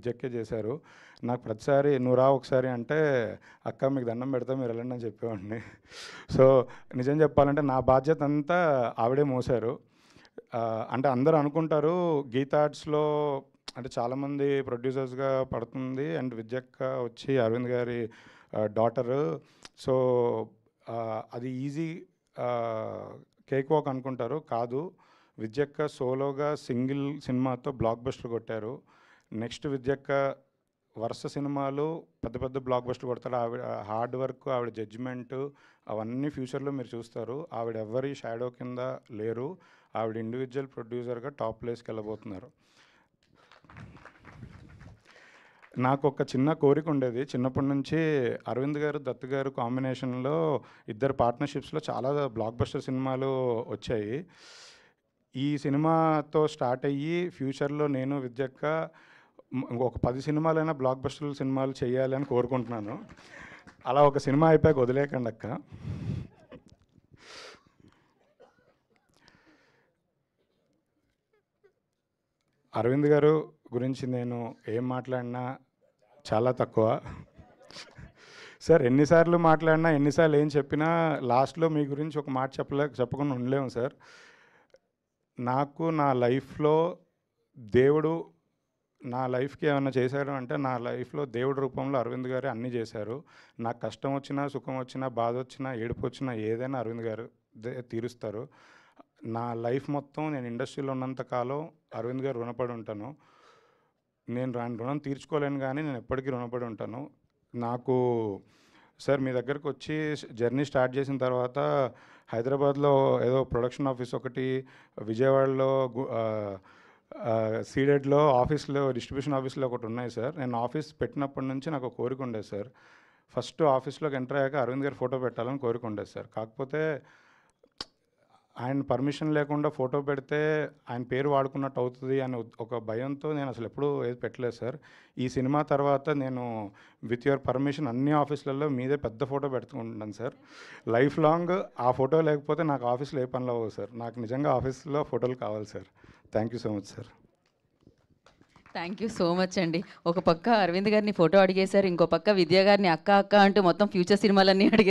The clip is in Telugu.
విద్యకే చేశారు. నాకు ప్రతిసారి "నువ్వు రా ఒకసారి" అంటే "అక్క మీకు దండం పెడతా మీరు వెళ్ళండి" అని చెప్పేవాడిని. సో నిజం చెప్పాలంటే నా బాధ్యత అంతా ఆవిడే మోసారు. అంటే అందరూ అనుకుంటారు గీతా ఆర్ట్స్‌లో అంటే చాలామంది ప్రొడ్యూసర్స్‌గా పడుతుంది అండ్ విద్యక్క వచ్చి అరవింద్ గారి డాటరు. సో అది ఈజీ కేక్ వాక్ అనుకుంటారు. కాదు, విద్యక్క సోలోగా సింగిల్ సినిమాతో బ్లాక్ బస్టర్ కొట్టారు. నెక్స్ట్ విద్యక్క వరుస సినిమాలు పెద్ద పెద్ద బ్లాక్ బస్టర్ కొడతారు. ఆవిడ హార్డ్ వర్క్, ఆవిడ జడ్జిమెంటు అవన్నీ ఫ్యూచర్లో మీరు చూస్తారు. ఆవిడ ఎవ్వరి షాడో కింద లేరు. ఆవిడ ఇండివిజువల్ ప్రొడ్యూసర్గా టాప్ ప్లేస్కి వెళ్ళబోతున్నారు. నాకు ఒక చిన్న కోరిక ఉండేది చిన్నప్పటి నుంచి. అరవింద్ గారు, దత్ గారు కాంబినేషన్లో ఇద్దరు పార్ట్నర్షిప్స్లో చాలా బ్లాక్ బస్టర్ సినిమాలు వచ్చాయి. ఈ సినిమాతో స్టార్ట్ అయ్యి ఫ్యూచర్లో నేను విద్యక్క ఒక 10 సినిమాలైనా బ్లాక్ బస్టర్ సినిమాలు చేయాలి అని కోరుకుంటున్నాను. అలా ఒక సినిమా అయిపోయాక వదిలేకండి అక్క. అరవింద్ గారు గురించి నేను ఏం మాట్లాడినా చాలా తక్కువ. సార్ ఎన్నిసార్లు మాట్లాడినా, ఎన్నిసార్లు ఏం చెప్పినా లాస్ట్లో మీ గురించి ఒక మాట చెప్పకుండా ఉండలేము సార్. నాకు నా లైఫ్లో దేవుడు నా లైఫ్కి ఏమైనా చేశాడు అంటే నా లైఫ్లో దేవుడి రూపంలో అరవింద్ గారే అన్నీ చేశారు. నాకు కష్టం వచ్చినా, సుఖం వచ్చినా, బాధ వచ్చినా, ఏడుపు వచ్చినా ఏదైనా అరవింద్ గారు తీరుస్తారు. నా లైఫ్ మొత్తం నేను ఇండస్ట్రీలో ఉన్నంత కాలం అరవింద్ గారు రుణపడి ఉంటాను. నేను రుణం తీర్చుకోలేను కానీ నేను ఎప్పటికీ రుణపడి ఉంటాను. నాకు సార్ మీ దగ్గరకు వచ్చి జర్నీ స్టార్ట్ చేసిన తర్వాత హైదరాబాద్లో ఏదో ప్రొడక్షన్ ఆఫీస్ ఒకటి, విజయవాడలో సీడెడ్లో ఆఫీస్లో డిస్ట్రిబ్యూషన్ ఆఫీస్లో ఒకటి ఉన్నాయి సార్. నేను ఆఫీస్ పెట్టినప్పటి నుంచి నాకు ఒక కోరిక ఉండేది సార్. ఫస్ట్ ఆఫీస్లోకి ఎంటర్ అయ్యాక అరవింద్ గారు ఫోటో పెట్టాలని కోరిక ఉండేది సార్. కాకపోతే ఆయన పర్మిషన్ లేకుండా ఫోటో పెడితే ఆయన పేరు వాడుకున్నట్టు అవుతుంది అని ఒక భయంతో నేను అసలు ఎప్పుడూ ఏది పెట్టలేదు సార్. ఈ సినిమా తర్వాత నేను విత్ యువర్ పర్మిషన్ అన్ని ఆఫీసులలో మీదే పెద్ద ఫోటో పెట్టుకుంటాను సార్. లైఫ్ లాంగ్ ఆ ఫోటో లేకపోతే నాకు ఆఫీస్లో ఏ పనులు అవ్వవు సార్. నాకు నిజంగా ఆఫీస్లో ఫోటోలు కావాలి sir. Thank you so much sir. Thank you so much అండి. ఒక పక్క అరవింద్ గారిని ఫోటో అడిగేశారు, ఇంకో పక్క విద్యా గారిని అక్క అక్క అంటూ మొత్తం ఫ్యూచర్ సినిమాలన్నీ అడిగేశారు.